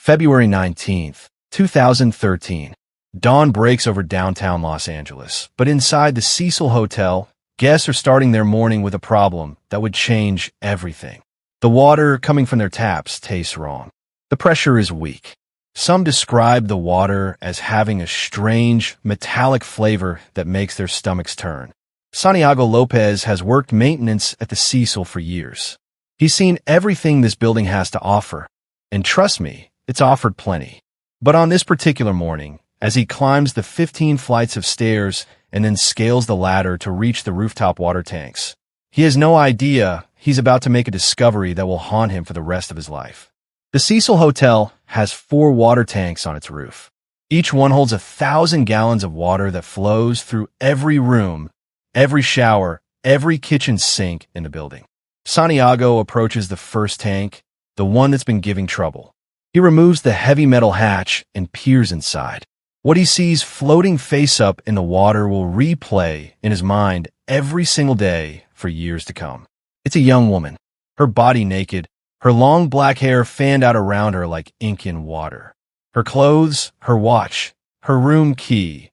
February 19th, 2013. Dawn breaks over downtown Los Angeles, but inside the Cecil Hotel, guests are starting their morning with a problem that would change everything. The water coming from their taps tastes wrong. The pressure is weak. Some describe the water as having a strange, metallic flavor that makes their stomachs turn. Santiago Lopez has worked maintenance at the Cecil for years. He's seen everything this building has to offer, and trust me, it's offered plenty. But on this particular morning, as he climbs the 15 flights of stairs and then scales the ladder to reach the rooftop water tanks, he has no idea he's about to make a discovery that will haunt him for the rest of his life. The Cecil Hotel has 4 water tanks on its roof. Each one holds 1,000 gallons of water that flows through every room, every shower, every kitchen sink in the building. Santiago approaches the first tank, the one that's been giving trouble. He removes the heavy metal hatch and peers inside. What he sees floating face up in the water will replay in his mind every single day for years to come. It's a young woman, her body naked, her long black hair fanned out around her like ink in water. Her clothes, her watch, her room key,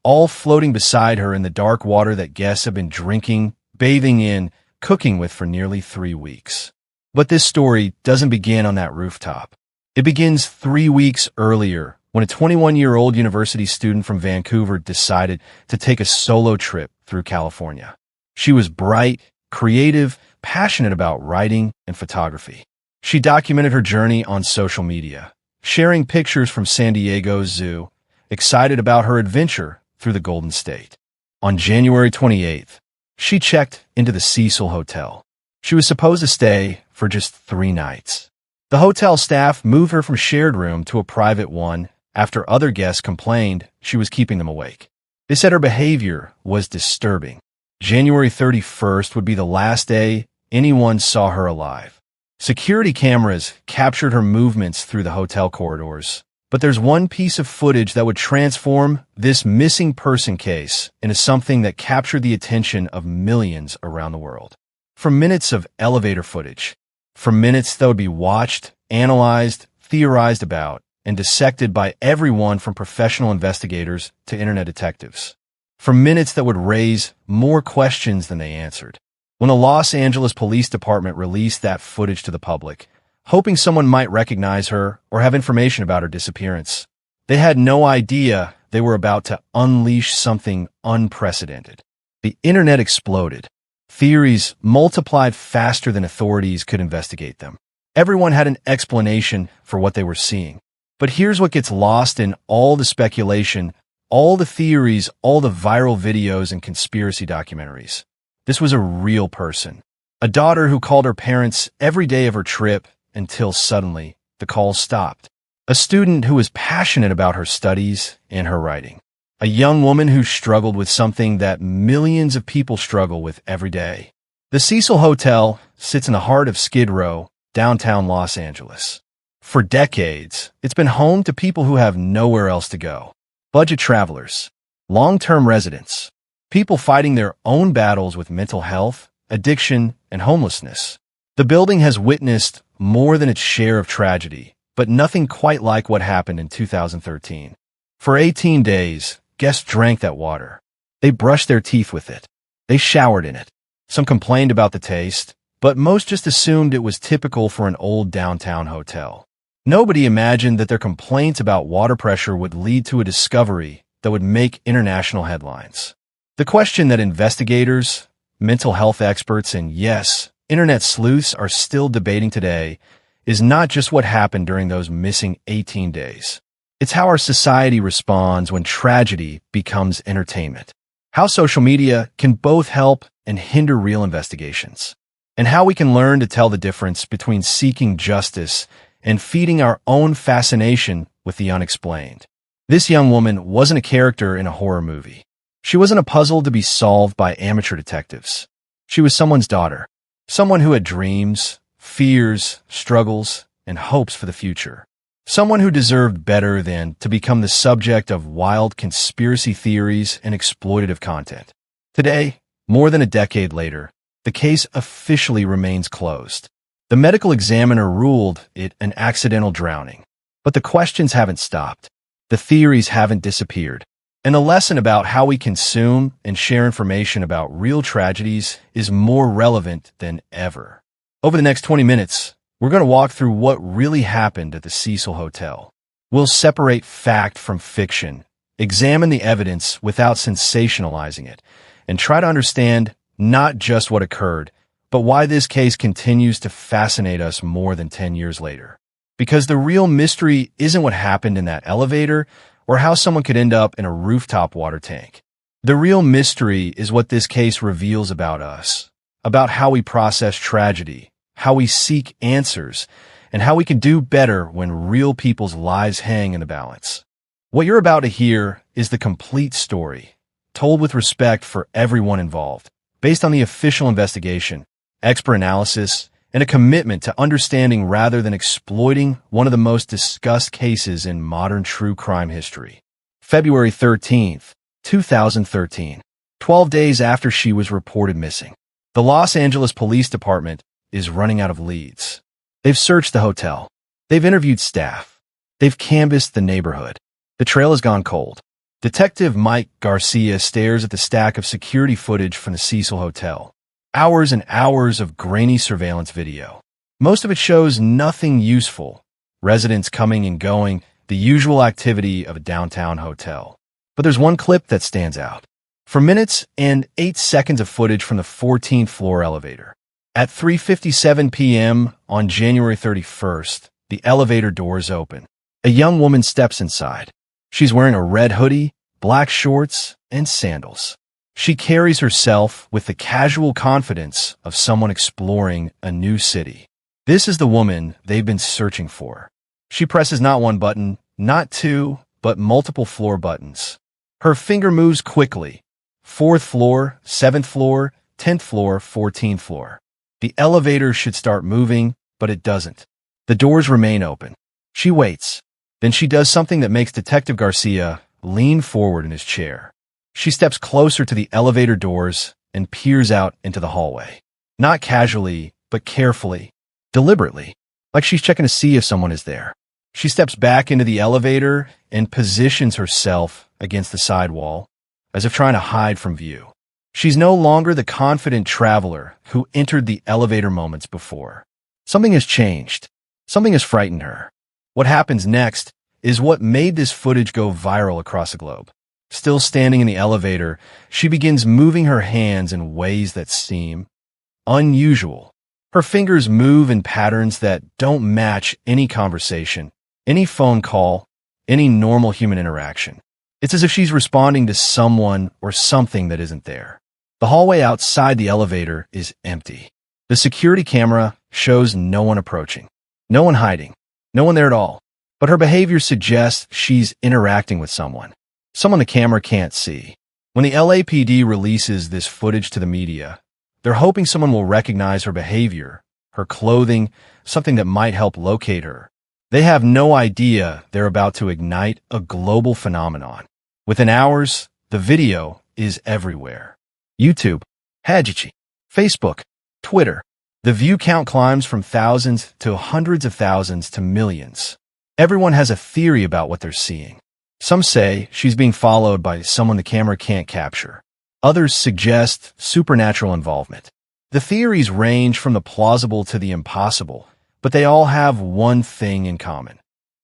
all floating beside her in the dark water that guests have been drinking, bathing in, cooking with for nearly 3 weeks. But this story doesn't begin on that rooftop. It begins 3 weeks earlier, when a 21-year-old university student from Vancouver decided to take a solo trip through California. She was bright, creative, passionate about writing and photography. She documented her journey on social media, sharing pictures from San Diego's zoo, excited about her adventure through the Golden State. On January 28th, she checked into the Cecil Hotel. She was supposed to stay for just 3 nights. The hotel staff moved her from shared room to a private one after other guests complained she was keeping them awake. They said her behavior was disturbing. January 31st would be the last day anyone saw her alive. Security cameras captured her movements through the hotel corridors. But there's one piece of footage that would transform this missing person case into something that captured the attention of millions around the world. From minutes of elevator footage, from minutes that would be watched, analyzed, theorized about, and dissected by everyone from professional investigators to internet detectives. From minutes that would raise more questions than they answered. When the Los Angeles Police Department released that footage to the public, hoping someone might recognize her or have information about her disappearance, they had no idea they were about to unleash something unprecedented. The internet exploded. Theories multiplied faster than authorities could investigate them. Everyone had an explanation for what they were seeing. But here's what gets lost in all the speculation, all the theories, all the viral videos and conspiracy documentaries. This was a real person. A daughter who called her parents every day of her trip until suddenly the calls stopped. A student who was passionate about her studies and her writing. A young woman who struggled with something that millions of people struggle with every day. The Cecil Hotel sits in the heart of Skid Row, downtown Los Angeles. For decades, it's been home to people who have nowhere else to go. Budget travelers, long-term residents, people fighting their own battles with mental health, addiction, and homelessness. The building has witnessed more than its share of tragedy, but nothing quite like what happened in 2013. For 18 days, guests drank that water. They brushed their teeth with it. They showered in it. Some complained about the taste, but most just assumed it was typical for an old downtown hotel. Nobody imagined that their complaints about water pressure would lead to a discovery that would make international headlines. The question that investigators, mental health experts, and yes, internet sleuths are still debating today is not just what happened during those missing 18 days. It's how our society responds when tragedy becomes entertainment. How social media can both help and hinder real investigations. And how we can learn to tell the difference between seeking justice and feeding our own fascination with the unexplained. This young woman wasn't a character in a horror movie. She wasn't a puzzle to be solved by amateur detectives. She was someone's daughter. Someone who had dreams, fears, struggles, and hopes for the future. Someone who deserved better than to become the subject of wild conspiracy theories and exploitative content. Today, more than a decade later, the case officially remains closed. The medical examiner ruled it an accidental drowning. But the questions haven't stopped. The theories haven't disappeared. And the lesson about how we consume and share information about real tragedies is more relevant than ever. Over the next 20 minutes, we're going to walk through what really happened at the Cecil Hotel. We'll separate fact from fiction, examine the evidence without sensationalizing it, and try to understand not just what occurred, but why this case continues to fascinate us more than 10 years later. Because the real mystery isn't what happened in that elevator or how someone could end up in a rooftop water tank. The real mystery is what this case reveals about us, about how we process tragedy, how we seek answers, and how we can do better when real people's lives hang in the balance. What you're about to hear is the complete story, told with respect for everyone involved, based on the official investigation, expert analysis, and a commitment to understanding rather than exploiting one of the most discussed cases in modern true crime history. February 13th, 2013, 12 days after she was reported missing. The Los Angeles Police Department is running out of leads. They've searched the hotel. They've interviewed staff. They've canvassed the neighborhood. The trail has gone cold. Detective Mike Garcia stares at the stack of security footage from the Cecil Hotel. Hours and hours of grainy surveillance video. Most of it shows nothing useful. Residents coming and going, the usual activity of a downtown hotel. But there's one clip that stands out. For minutes and 8 seconds of footage from the 14th floor elevator. At 3:57 p.m. on January 31st, the elevator doors open. A young woman steps inside. She's wearing a red hoodie, black shorts, and sandals. She carries herself with the casual confidence of someone exploring a new city. This is the woman they've been searching for. She presses not one button, not two, but multiple floor buttons. Her finger moves quickly. 4th floor, 7th floor, 10th floor, 14th floor. The elevator should start moving, but it doesn't. The doors remain open. She waits. Then she does something that makes Detective Garcia lean forward in his chair. She steps closer to the elevator doors and peers out into the hallway. Not casually, but carefully, deliberately, like she's checking to see if someone is there. She steps back into the elevator and positions herself against the side wall, as if trying to hide from view. She's no longer the confident traveler who entered the elevator moments before. Something has changed. Something has frightened her. What happens next is what made this footage go viral across the globe. Still standing in the elevator, she begins moving her hands in ways that seem unusual. Her fingers move in patterns that don't match any conversation, any phone call, any normal human interaction. It's as if she's responding to someone or something that isn't there. The hallway outside the elevator is empty. The security camera shows no one approaching, no one hiding, no one there at all. But her behavior suggests she's interacting with someone the camera can't see. When the LAPD releases this footage to the media, they're hoping someone will recognize her behavior, her clothing, something that might help locate her. They have no idea they're about to ignite a global phenomenon. Within hours, the video is everywhere. YouTube, Hajichi, Facebook, Twitter. The view count climbs from thousands to hundreds of thousands to millions. Everyone has a theory about what they're seeing. Some say she's being followed by someone the camera can't capture. Others suggest supernatural involvement. The theories range from the plausible to the impossible, but they all have one thing in common.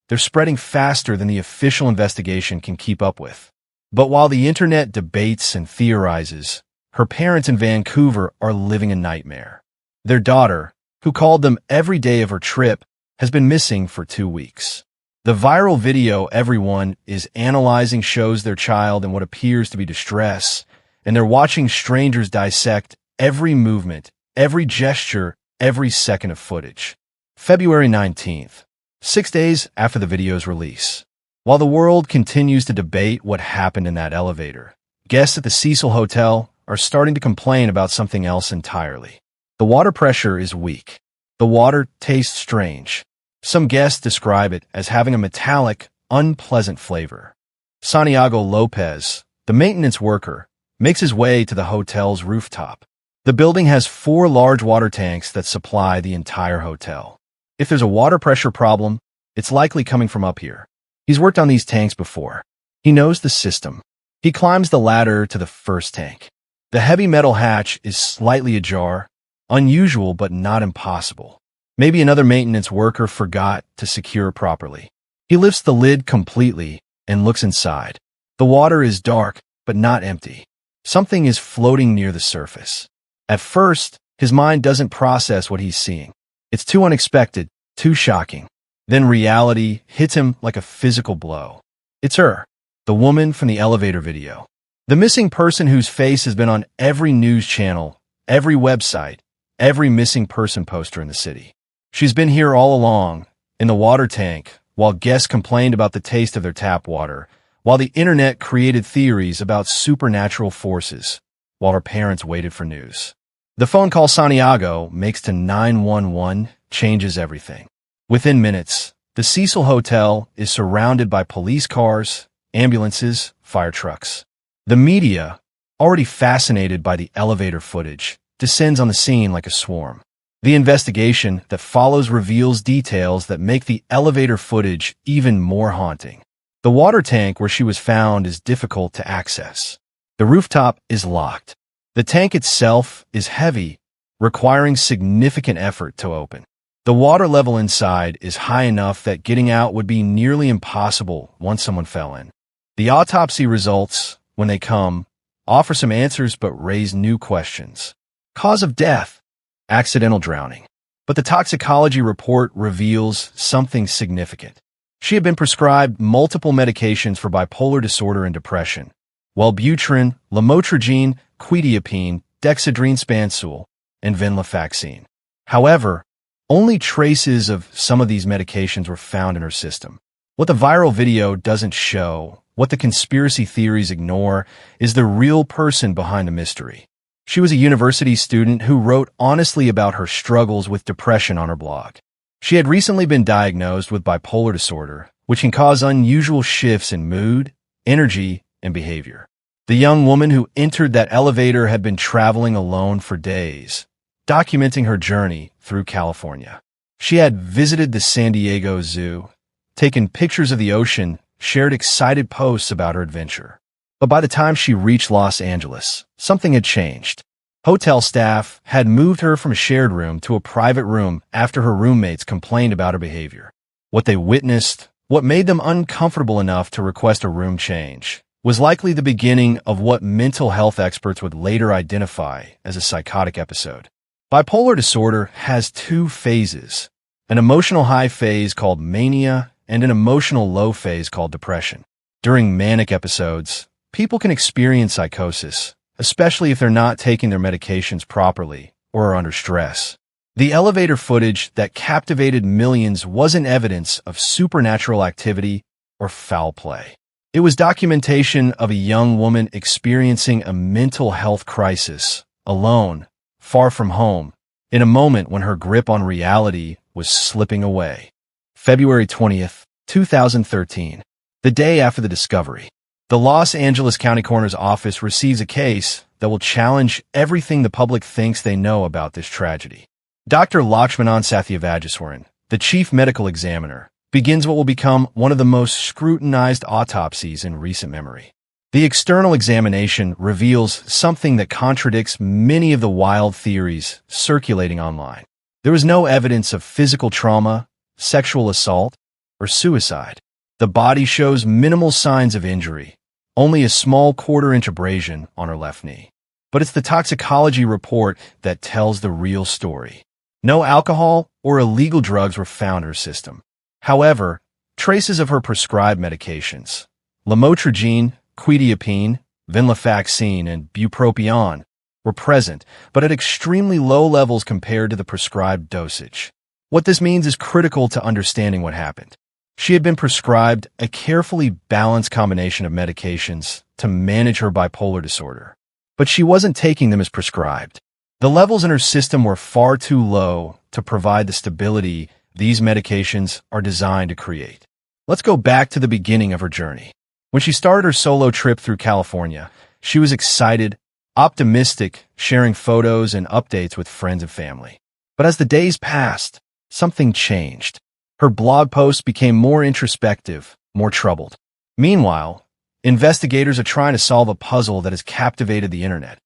They're spreading faster than the official investigation can keep up with. But while the internet debates and theorizes, her parents in Vancouver are living a nightmare. Their daughter, who called them every day of her trip, has been missing for 2 weeks. The viral video everyone is analyzing shows their child in what appears to be distress, and they're watching strangers dissect every movement, every gesture, every second of footage. February 19th, 6 days after the video's release. While the world continues to debate what happened in that elevator, guests at the Cecil Hotel are starting to complain about something else entirely. The water pressure is weak. The water tastes strange. Some guests describe it as having a metallic, unpleasant flavor. Santiago Lopez, the maintenance worker, makes his way to the hotel's rooftop. The building has 4 large water tanks that supply the entire hotel. If there's a water pressure problem, It's likely coming from up here. He's worked on these tanks before. He knows the system. He climbs the ladder to the first tank. The heavy metal hatch is slightly ajar, unusual but not impossible. Maybe another maintenance worker forgot to secure it properly. He lifts the lid completely and looks inside. The water is dark, but not empty. Something is floating near the surface. At first, his mind doesn't process what he's seeing. It's too unexpected, too shocking. Then reality hits him like a physical blow. It's her, the woman from the elevator video. The missing person whose face has been on every news channel, every website, every missing person poster in the city. She's been here all along, in the water tank, while guests complained about the taste of their tap water, while the internet created theories about supernatural forces, while her parents waited for news. The phone call Santiago makes to 911 changes everything. Within minutes, the Cecil Hotel is surrounded by police cars, ambulances, fire trucks. The media, already fascinated by the elevator footage, descends on the scene like a swarm. The investigation that follows reveals details that make the elevator footage even more haunting. The water tank where she was found is difficult to access. The rooftop is locked. The tank itself is heavy, requiring significant effort to open. The water level inside is high enough that getting out would be nearly impossible once someone fell in. The autopsy results, when they come, offer some answers but raise new questions. Cause of death: accidental drowning. But the toxicology report reveals something significant. She had been prescribed multiple medications for bipolar disorder and depression: Wellbutrin, lamotrigine, quetiapine, dexedrine-spansule, and venlafaxine. However, only traces of some of these medications were found in her system. What the viral video doesn't show, what the conspiracy theories ignore, is the real person behind the mystery. She was a university student who wrote honestly about her struggles with depression on her blog. She had recently been diagnosed with bipolar disorder, which can cause unusual shifts in mood, energy, and behavior. The young woman who entered that elevator had been traveling alone for days, documenting her journey through California. She had visited the San Diego Zoo, taken pictures of the ocean, shared excited posts about her adventure. But by the time she reached Los Angeles, something had changed. Hotel staff had moved her from a shared room to a private room after her roommates complained about her behavior. What they witnessed, what made them uncomfortable enough to request a room change, was likely the beginning of what mental health experts would later identify as a psychotic episode. Bipolar disorder has two phases: an emotional high phase called mania and an emotional low phase called depression. During manic episodes, people can experience psychosis, especially if they're not taking their medications properly or are under stress. The elevator footage that captivated millions wasn't evidence of supernatural activity or foul play. It was documentation of a young woman experiencing a mental health crisis, alone, far from home, in a moment when her grip on reality was slipping away. February 20th, 2013, the day after the discovery. The Los Angeles County Coroner's Office receives a case that will challenge everything the public thinks they know about this tragedy. Dr. Lakshmanan Satyavajaswaran, the chief medical examiner, begins what will become one of the most scrutinized autopsies in recent memory. The external examination reveals something that contradicts many of the wild theories circulating online. There was no evidence of physical trauma, sexual assault, or suicide. The body shows minimal signs of injury, only a small quarter-inch abrasion on her left knee. But it's the toxicology report that tells the real story. No alcohol or illegal drugs were found in her system. However, traces of her prescribed medications, lamotrigine, quetiapine, venlafaxine, and bupropion, were present, but at extremely low levels compared to the prescribed dosage. What this means is critical to understanding what happened. She had been prescribed a carefully balanced combination of medications to manage her bipolar disorder, but she wasn't taking them as prescribed. The levels in her system were far too low to provide the stability these medications are designed to create. Let's go back to the beginning of her journey. When she started her solo trip through California, she was excited, optimistic, sharing photos and updates with friends and family. But as the days passed, something changed. Her blog posts became more introspective, more troubled. Meanwhile, investigators are trying to solve a puzzle that has captivated the internet.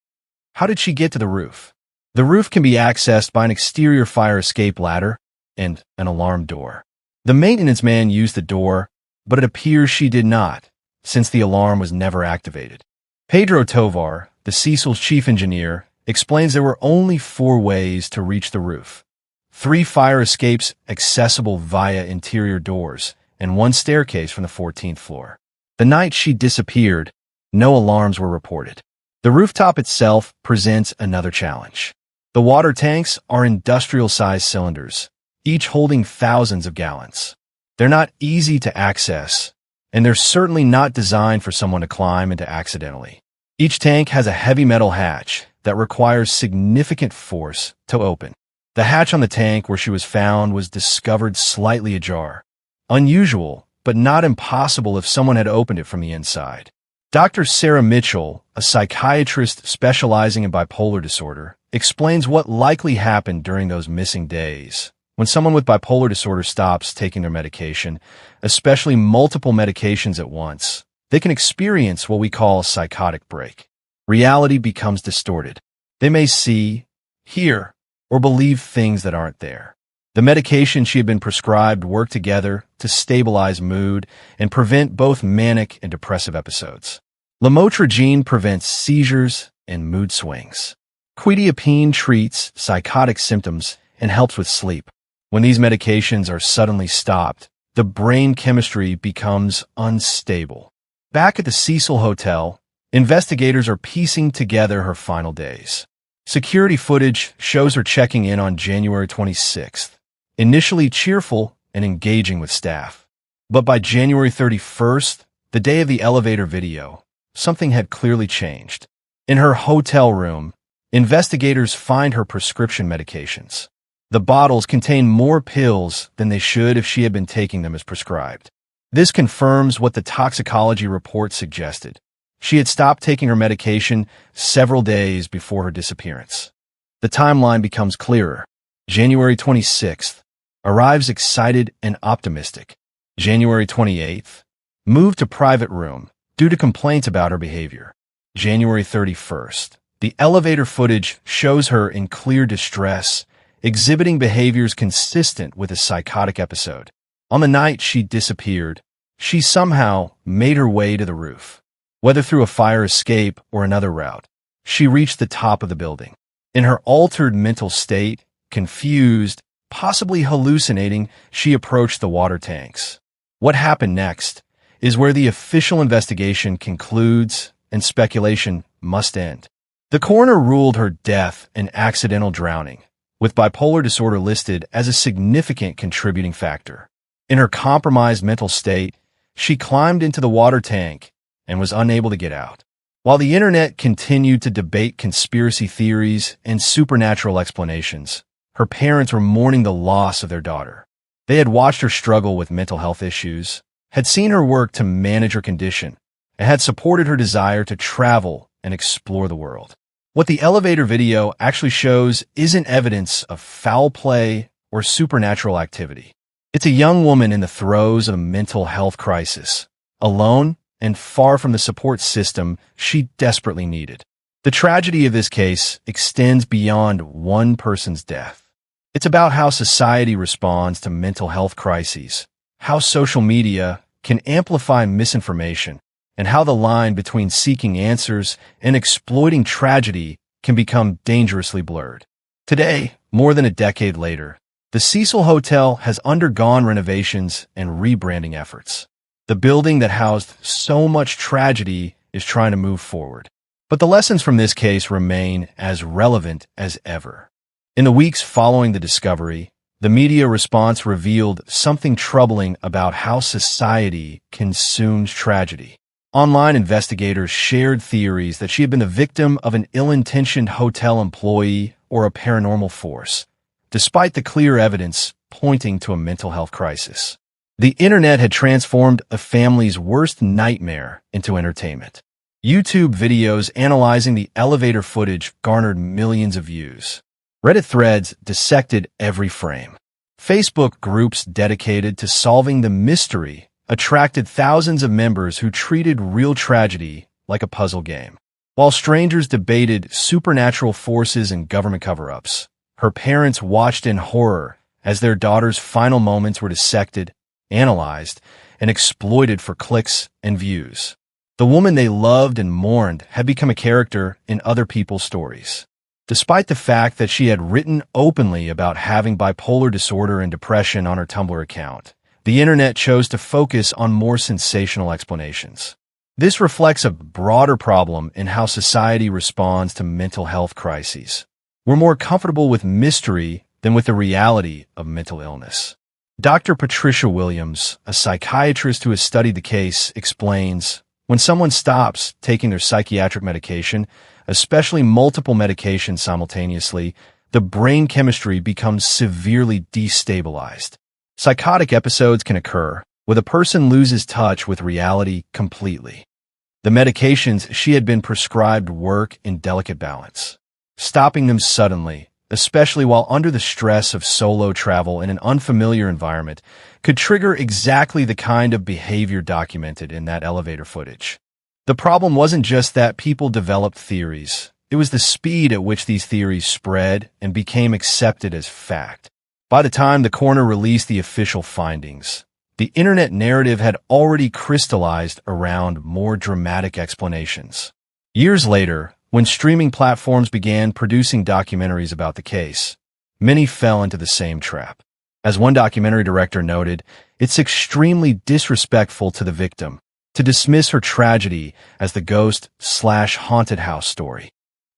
How did she get to the roof? The roof can be accessed by an exterior fire escape ladder and an alarm door. The maintenance man used the door, but it appears she did not, since the alarm was never activated. Pedro Tovar, the Cecil's chief engineer, explains there were only 4 ways to reach the roof. 3 fire escapes accessible via interior doors, and 1 staircase from the 14th floor. The night she disappeared, no alarms were reported. The rooftop itself presents another challenge. The water tanks are industrial-sized cylinders, each holding thousands of gallons. They're not easy to access, and they're certainly not designed for someone to climb into accidentally. Each tank has a heavy metal hatch that requires significant force to open. The hatch on the tank where she was found was discovered slightly ajar. Unusual, but not impossible if someone had opened it from the inside. Dr. Sarah Mitchell, a psychiatrist specializing in bipolar disorder, explains what likely happened during those missing days. When someone with bipolar disorder stops taking their medication, especially multiple medications at once, they can experience what we call a psychotic break. Reality becomes distorted. They may see, hear, or believe things that aren't there. The medication she had been prescribed worked together to stabilize mood and prevent both manic and depressive episodes. Lamotrigine prevents seizures and mood swings. Quetiapine treats psychotic symptoms and helps with sleep. When these medications are suddenly stopped, the brain chemistry becomes unstable. Back at the Cecil Hotel, investigators are piecing together her final days. Security footage shows her checking in on January 26th, initially cheerful and engaging with staff. But by January 31st, the day of the elevator video, something had clearly changed. In her hotel room, investigators find her prescription medications. The bottles contain more pills than they should if she had been taking them as prescribed. This confirms what the toxicology report suggested. She had stopped taking her medication several days before her disappearance. The timeline becomes clearer. January 26th, arrives excited and optimistic. January 28th, moved to private room due to complaints about her behavior. January 31st, the elevator footage shows her in clear distress, exhibiting behaviors consistent with a psychotic episode. On the night she disappeared, she somehow made her way to the roof. Whether through a fire escape or another route, she reached the top of the building. In her altered mental state, confused, possibly hallucinating, she approached the water tanks. What happened next is where the official investigation concludes and speculation must end. The coroner ruled her death an accidental drowning, with bipolar disorder listed as a significant contributing factor. In her compromised mental state, she climbed into the water tank and was unable to get out. While the internet continued to debate conspiracy theories and supernatural explanations, her parents were mourning the loss of their daughter. They had watched her struggle with mental health issues, had seen her work to manage her condition, and had supported her desire to travel and explore the world. What the elevator video actually shows isn't evidence of foul play or supernatural activity. It's a young woman in the throes of a mental health crisis, alone and far from the support system she desperately needed. The tragedy of this case extends beyond one person's death. It's about how society responds to mental health crises, how social media can amplify misinformation, and how the line between seeking answers and exploiting tragedy can become dangerously blurred. Today, more than a decade later, the Cecil Hotel has undergone renovations and rebranding efforts. The building that housed so much tragedy is trying to move forward. But the lessons from this case remain as relevant as ever. In the weeks following the discovery, the media response revealed something troubling about how society consumes tragedy. Online investigators shared theories that she had been the victim of an ill-intentioned hotel employee or a paranormal force, despite the clear evidence pointing to a mental health crisis. The internet had transformed a family's worst nightmare into entertainment. YouTube videos analyzing the elevator footage garnered millions of views. Reddit threads dissected every frame. Facebook groups dedicated to solving the mystery attracted thousands of members who treated real tragedy like a puzzle game. While strangers debated supernatural forces and government cover-ups, her parents watched in horror as their daughter's final moments were dissected, analyzed, and exploited for clicks and views. The woman they loved and mourned had become a character in other people's stories. Despite the fact that she had written openly about having bipolar disorder and depression on her Tumblr account, the internet chose to focus on more sensational explanations. This reflects a broader problem in how society responds to mental health crises. We're more comfortable with mystery than with the reality of mental illness. Dr. Patricia Williams, a psychiatrist who has studied the case, explains, when someone stops taking their psychiatric medication, especially multiple medications simultaneously, the brain chemistry becomes severely destabilized. Psychotic episodes can occur where the person loses touch with reality completely. The medications she had been prescribed work in delicate balance. Stopping them suddenly, especially while under the stress of solo travel in an unfamiliar environment, could trigger exactly the kind of behavior documented in that elevator footage. The problem wasn't just that people developed theories. It was the speed at which these theories spread and became accepted as fact. By the time the coroner released the official findings, the internet narrative had already crystallized around more dramatic explanations. Years later, when streaming platforms began producing documentaries about the case, many fell into the same trap. As one documentary director noted, it's extremely disrespectful to the victim to dismiss her tragedy as the ghost/haunted house story.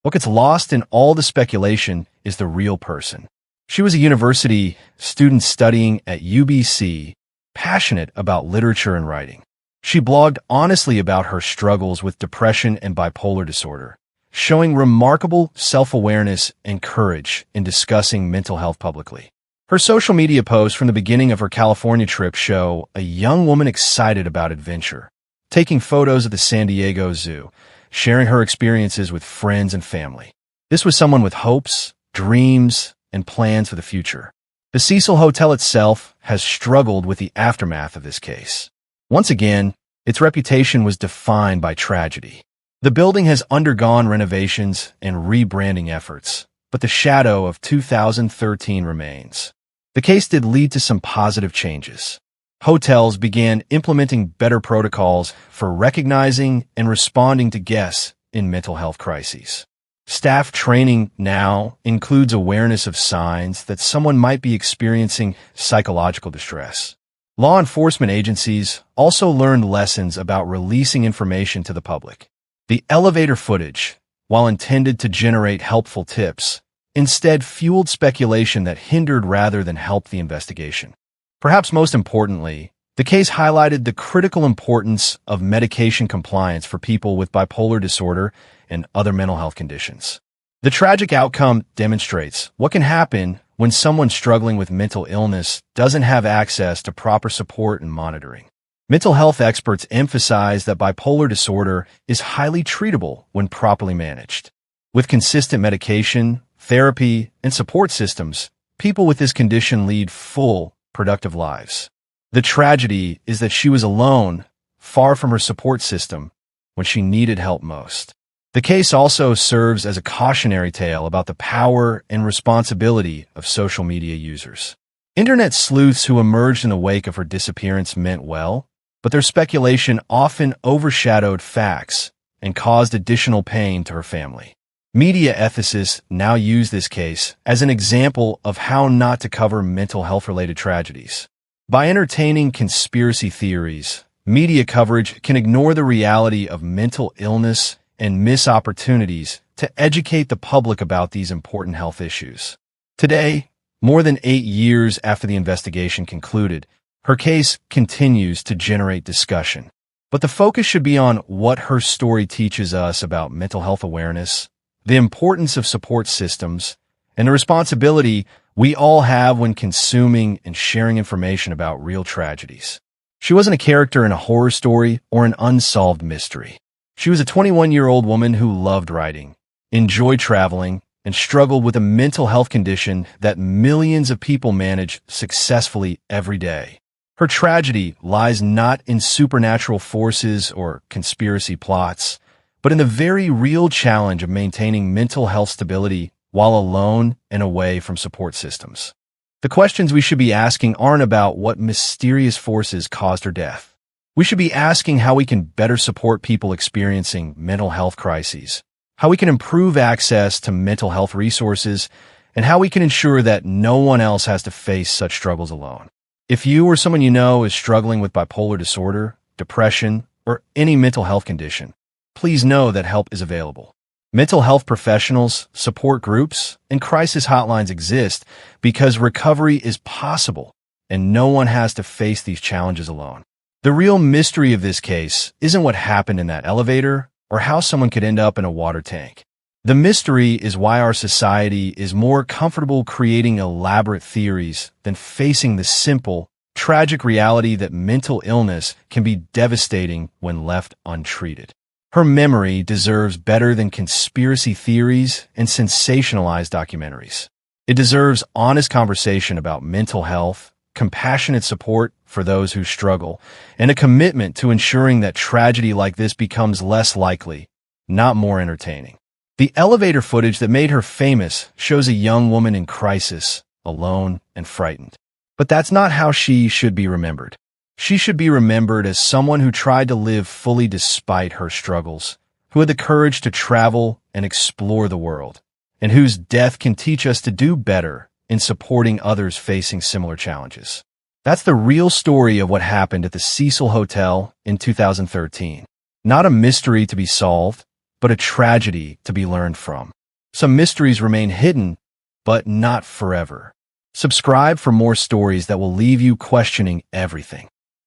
What gets lost in all the speculation is the real person. She was a university student studying at UBC, passionate about literature and writing. She blogged honestly about her struggles with depression and bipolar disorder, showing remarkable self-awareness and courage in discussing mental health publicly. Her social media posts from the beginning of her California trip show a young woman excited about adventure, taking photos of the San Diego Zoo, sharing her experiences with friends and family. This was someone with hopes, dreams, and plans for the future. The Cecil Hotel itself has struggled with the aftermath of this case. Once again, its reputation was defined by tragedy. The building has undergone renovations and rebranding efforts, but the shadow of 2013 remains. The case did lead to some positive changes. Hotels began implementing better protocols for recognizing and responding to guests in mental health crises. Staff training now includes awareness of signs that someone might be experiencing psychological distress. Law enforcement agencies also learned lessons about releasing information to the public. The elevator footage, while intended to generate helpful tips, instead fueled speculation that hindered rather than helped the investigation. Perhaps most importantly, the case highlighted the critical importance of medication compliance for people with bipolar disorder and other mental health conditions. The tragic outcome demonstrates what can happen when someone struggling with mental illness doesn't have access to proper support and monitoring. Mental health experts emphasize that bipolar disorder is highly treatable when properly managed. With consistent medication, therapy, and support systems, people with this condition lead full, productive lives. The tragedy is that she was alone, far from her support system, when she needed help most. The case also serves as a cautionary tale about the power and responsibility of social media users. Internet sleuths who emerged in the wake of her disappearance meant well, but their speculation often overshadowed facts and caused additional pain to her family. Media ethicists now use this case as an example of how not to cover mental health-related tragedies. By entertaining conspiracy theories, media coverage can ignore the reality of mental illness and miss opportunities to educate the public about these important health issues. Today, more than 8 years after the investigation concluded, her case continues to generate discussion. But the focus should be on what her story teaches us about mental health awareness, the importance of support systems, and the responsibility we all have when consuming and sharing information about real tragedies. She wasn't a character in a horror story or an unsolved mystery. She was a 21-year-old woman who loved writing, enjoyed traveling, and struggled with a mental health condition that millions of people manage successfully every day. Her tragedy lies not in supernatural forces or conspiracy plots, but in the very real challenge of maintaining mental health stability while alone and away from support systems. The questions we should be asking aren't about what mysterious forces caused her death. We should be asking how we can better support people experiencing mental health crises, how we can improve access to mental health resources, and how we can ensure that no one else has to face such struggles alone. If you or someone you know is struggling with bipolar disorder, depression, or any mental health condition, please know that help is available. Mental health professionals, support groups, and crisis hotlines exist because recovery is possible and no one has to face these challenges alone. The real mystery of this case isn't what happened in that elevator or how someone could end up in a water tank. The mystery is why our society is more comfortable creating elaborate theories than facing the simple, tragic reality that mental illness can be devastating when left untreated. Her memory deserves better than conspiracy theories and sensationalized documentaries. It deserves honest conversation about mental health, compassionate support for those who struggle, and a commitment to ensuring that tragedy like this becomes less likely, not more entertaining. The elevator footage that made her famous shows a young woman in crisis, alone and frightened. But that's not how she should be remembered. She should be remembered as someone who tried to live fully despite her struggles, who had the courage to travel and explore the world, and whose death can teach us to do better in supporting others facing similar challenges. That's the real story of what happened at the Cecil Hotel in 2013. Not a mystery to be solved, but a tragedy to be learned from. Some mysteries remain hidden, but not forever. Subscribe for more stories that will leave you questioning everything.